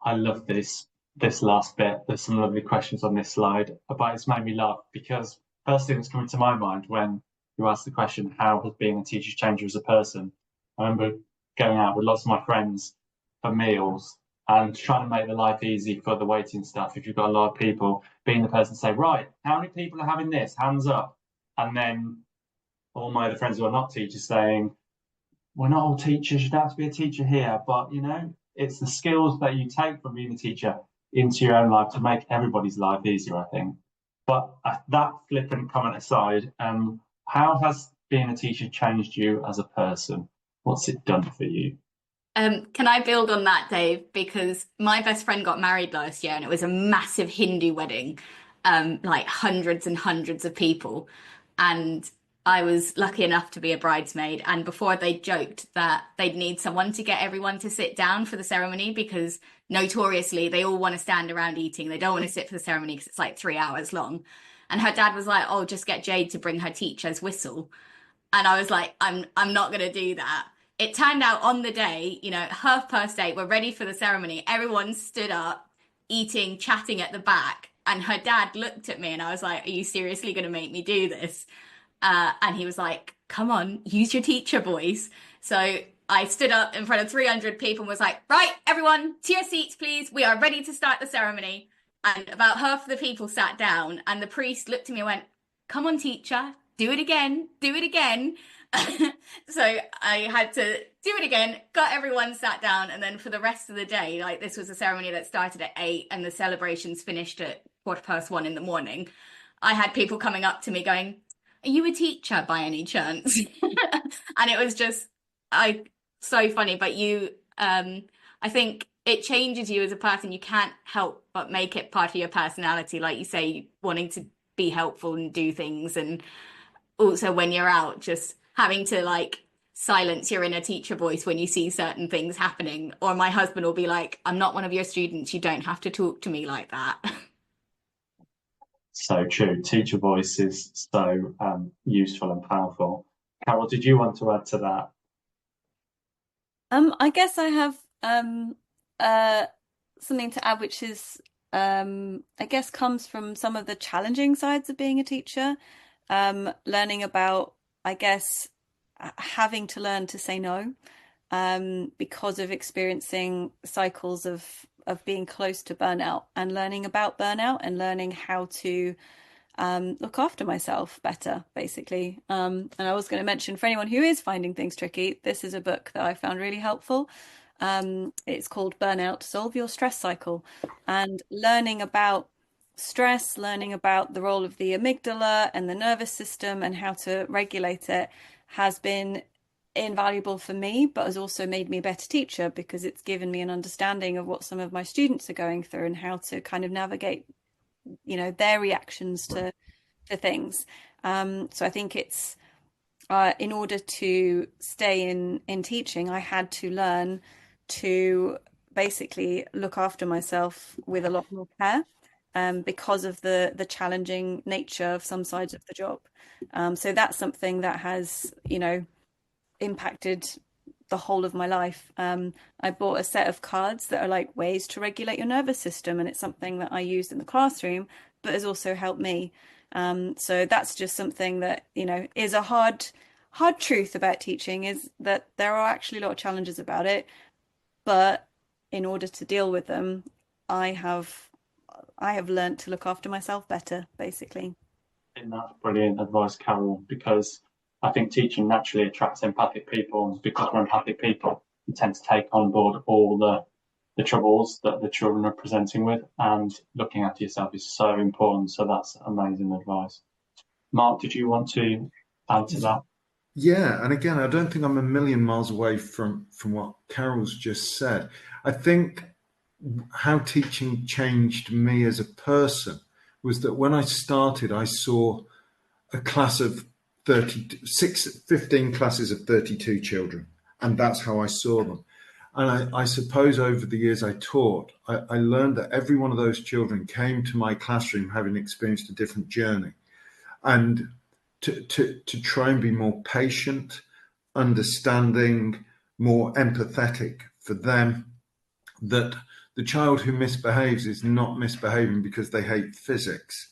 I love this last bit. There's some lovely questions on this slide, but it's made me laugh because first thing that's coming to my mind when you ask the question, how has being a teacher changed you as a person? I remember going out with lots of my friends for meals and trying to make the life easy for the waiting staff. If you've got a lot of people, being the person to say, right, how many people are having this? Hands up. And then all my other friends who are not teachers saying, we're not all teachers, you don't have to be a teacher here, but it's the skills that you take from being a teacher into your own life to make everybody's life easier, I think. But that flippant comment aside, how has being a teacher changed you as a person? What's it done for you? Can I build on that, Dave? Because my best friend got married last year and it was a massive Hindu wedding, like hundreds and hundreds of people. And I was lucky enough to be a bridesmaid. And before they joked that they'd need someone to get everyone to sit down for the ceremony because notoriously they all want to stand around eating. They don't want to sit for the ceremony because it's like 3 hours long. And her dad was like, "Oh, just get Jade to bring her teacher's whistle." And I was like, I'm not gonna do that. It turned out on the day, her first date, we're ready for the ceremony. Everyone stood up, eating, chatting at the back. And her dad looked at me and I was like, "Are you seriously gonna make me do this?" And he was like, "Come on, use your teacher voice." So I stood up in front of 300 people and was like, "Right, everyone, to your seats, please. We are ready to start the ceremony." And about half of the people sat down, and the priest looked at me and went, "Come on, teacher, do it again, do it again." So I had to do it again, got everyone sat down, and then for the rest of the day, like this was a ceremony that started at 8 and the celebrations finished at 1:15 in the morning. I had people coming up to me going, "Are you a teacher by any chance?" And it was just I so funny. But I think it changes you as a person. You can't help but make it part of your personality, like you say, wanting to be helpful and do things, and also when you're out, just having to like silence your inner teacher voice when you see certain things happening. Or my husband will be like, "I'm not one of your students. You don't have to talk to me like that." So true. Teacher voice is so useful and powerful. Carole, did you want to add to that? I guess I have uh something to add, which is I guess comes from some of the challenging sides of being a teacher. Learning about, I guess, having to learn to say no, because of experiencing cycles of being close to burnout and learning about burnout and learning how to look after myself better, basically. And I was going to mention for anyone who is finding things tricky, this is a book that I found really helpful. It's called Burnout, Solve Your Stress Cycle, and learning about stress, learning about the role of the amygdala and the nervous system and how to regulate it has been invaluable for me, but has also made me a better teacher because it's given me an understanding of what some of my students are going through and how to kind of navigate, their reactions to things. So I think it's in order to stay in teaching, I had to learn to basically look after myself with a lot more care, because of the challenging nature of some sides of the job. So that's something that has, impacted the whole of my life. I bought a set of cards that are like ways to regulate your nervous system, and it's something that I used in the classroom, but has also helped me. So that's just something that, is a hard truth about teaching, is that there are actually a lot of challenges about it, but in order to deal with them, I have I have learned to look after myself better, basically. I think that's brilliant advice, Carole, because I think teaching naturally attracts empathic people. And because we're empathic people, you tend to take on board all the troubles that the children are presenting with, and looking after yourself is so important. So that's amazing advice. Mark, did you want to add to that? Yeah, and again, I don't think I'm a million miles away from what Carol's just said. I think how teaching changed me as a person was that when I started, I saw a class of 36, 15 classes of 32 children, and that's how I saw them. And I suppose over the years I taught, I learned that every one of those children came to my classroom having experienced a different journey. And to try and be more patient, understanding, more empathetic for them that the child who misbehaves is not misbehaving because they hate physics.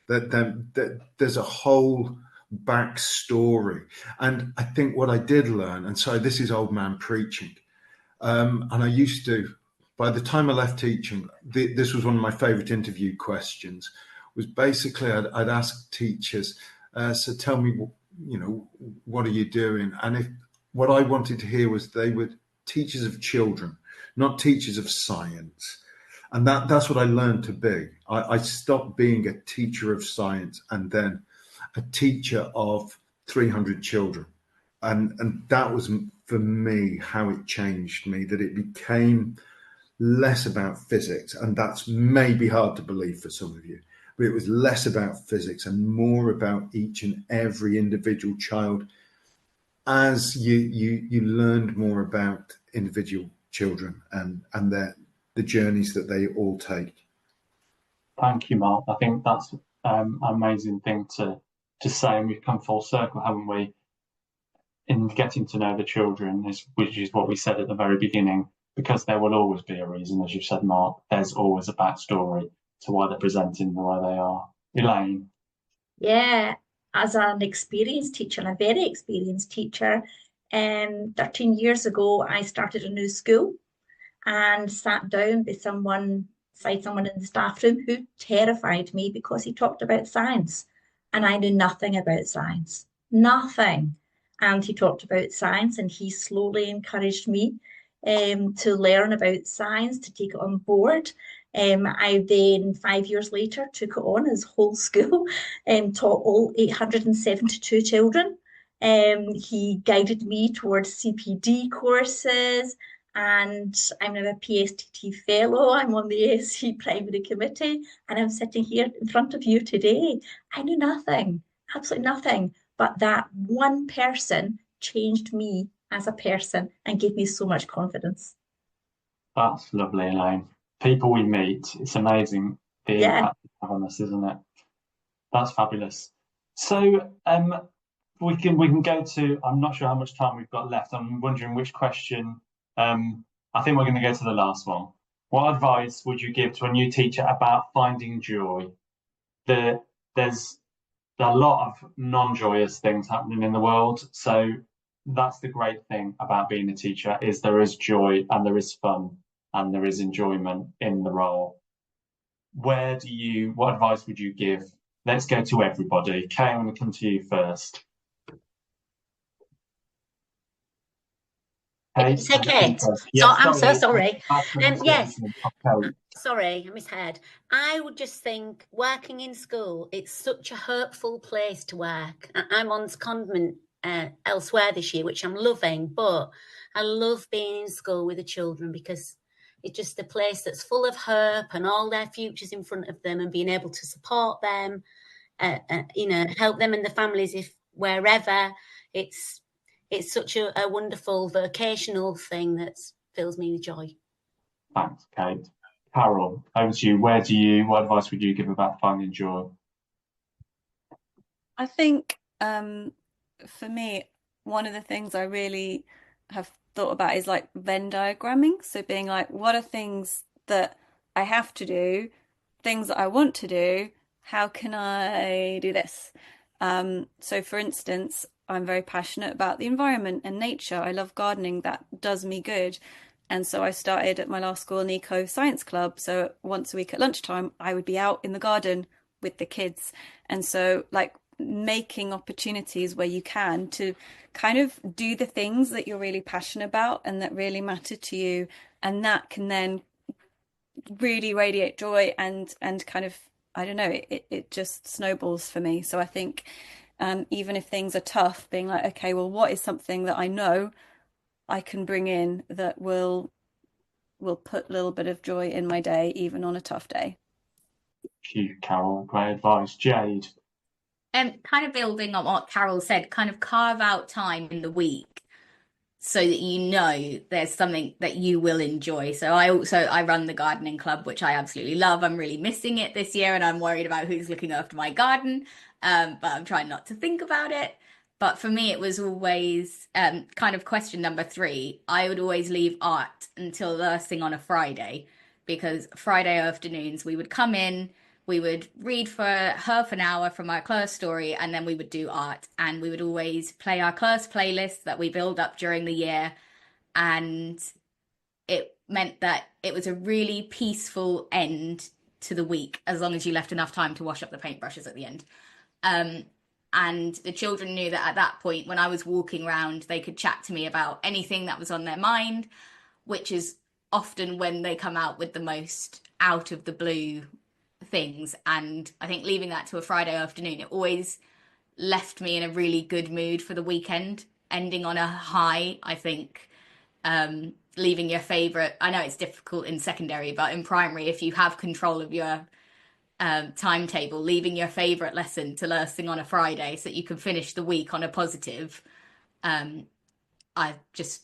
That there's a whole backstory. And I think what I did learn, and so this is old man preaching, and I used to, by the time I left teaching, this was one of my favorite interview questions, was basically I'd ask teachers, so tell me, what are you doing? And if what I wanted to hear was they were teachers of children, not teachers of science. And that's what I learned to be. I stopped being a teacher of science and then a teacher of 300 children. And that was, for me, how it changed me, that it became less about physics. And that's maybe hard to believe for some of you, but it was less about physics and more about each and every individual child as you learned more about individual children and the journeys that they all take. Thank you, Mark. I think that's an amazing thing to say, and we've come full circle, haven't we, in getting to know the children, which is what we said at the very beginning, because there will always be a reason, as you said, Mark. There's always a backstory to why they're presenting the way they are. Elaine? Yeah, as an experienced teacher, and a very experienced teacher, 13 years ago, I started a new school and sat down beside someone in the staff room who terrified me because he talked about science. And I knew nothing about science, nothing. And he talked about science, and he slowly encouraged me to learn about science, to take it on board. I then, 5 years later, took it on as whole school and taught all 872 children. He guided me towards CPD courses, and I'm now a PSTT fellow. I'm on the ASC primary committee, and I'm sitting here in front of you today. I knew nothing, absolutely nothing, but that one person changed me as a person and gave me so much confidence. That's lovely, Elaine. People we meet, it's amazing the impact they have on us, isn't it? That's fabulous. So we can go to, I'm not sure how much time we've got left. I'm wondering which question. I think we're going to go to the last one. What advice would you give to a new teacher about finding joy? There's a lot of non-joyous things happening in the world. So that's the great thing about being a teacher, is there is joy and there is fun and there is enjoyment in the role. What advice would you give? Let's go to everybody. Kay, I'm going to come to you first. It's okay. Yeah, I'm so sorry. Yes. Okay. Sorry, I misheard. I would just think working in school, it's such a hurtful place to work. I'm on secondment elsewhere this year, which I'm loving, but I love being in school with the children because it's just a place that's full of hope and all their futures in front of them, and being able to support them, help them and the families if wherever. It's such a wonderful vocational thing that fills me with joy. Thanks, Kate. Carole, over to you. What advice would you give about finding joy? I think for me, one of the things I really have thought about is like Venn diagramming. So being like, what are things that I have to do, things that I want to do, how can I do this? So for instance, I'm very passionate about the environment and nature. I love gardening. That does me good. And so I started at my last school an eco science club. So once a week at lunchtime, I would be out in the garden with the kids. And so like making opportunities where you can to kind of do the things that you're really passionate about and that really matter to you. And that can then really radiate joy and kind of, I don't know, it just snowballs for me. So I think even if things are tough, being like, okay, well, what is something that I know I can bring in that will put a little bit of joy in my day, even on a tough day? Thank you, Carole. Great advice. Jade? Kind of building on what Carole said, kind of carve out time in the week so that you know there's something that you will enjoy. So I run the gardening club, which I absolutely love. I'm really missing it this year and I'm worried about who's looking after my garden. But I'm trying not to think about it. But for me, it was always kind of question number 3. I would always leave art until last thing on a Friday, because Friday afternoons we would come in, we would read for half an hour from our class story, and then we would do art. And we would always play our class playlist that we build up during the year. And it meant that it was a really peaceful end to the week, as long as you left enough time to wash up the paintbrushes at the end. And the children knew that at that point, when I was walking around, they could chat to me about anything that was on their mind, which is often when they come out with the most out of the blue things. And I think leaving that to a Friday afternoon, it always left me in a really good mood for the weekend, ending on a high. I think leaving your favorite, I know it's difficult in secondary, but in primary, if you have control of your timetable, leaving your favorite lesson to last thing on a Friday so that you can finish the week on a positive. I just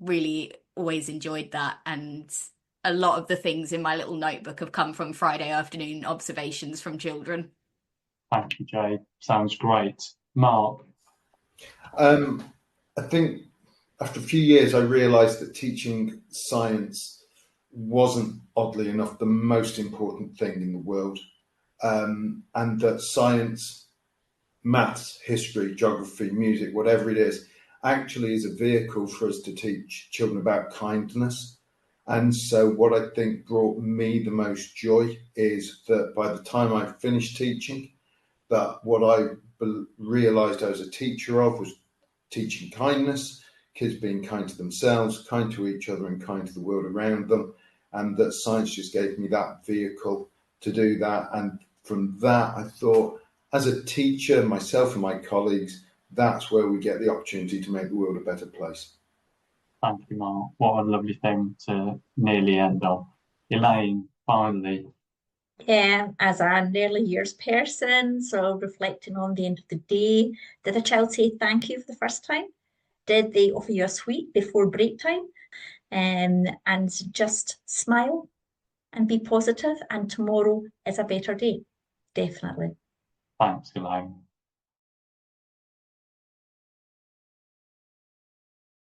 really always enjoyed that, and a lot of the things in my little notebook have come from Friday afternoon observations from children. Thank you, Jade. Sounds great. Mark? I think after a few years, I realised that teaching science wasn't, oddly enough, the most important thing in the world, and that science, maths, history, geography, music, whatever it is, actually is a vehicle for us to teach children about kindness. And so what I think brought me the most joy is that by the time I finished teaching, that what I realised I was a teacher of was teaching kindness, kids being kind to themselves, kind to each other, and kind to the world around them. And that science just gave me that vehicle to do that. And from that, I thought, as a teacher, myself and my colleagues, that's where we get the opportunity to make the world a better place. Thank you, Mark. What a lovely thing to nearly end on. Elaine, finally. As an early years person, so reflecting on the end of the day, did a child say thank you for the first time? Did they offer you a sweet before break time? And just smile and be positive, and tomorrow is a better day. Definitely. Thanks, Elaine.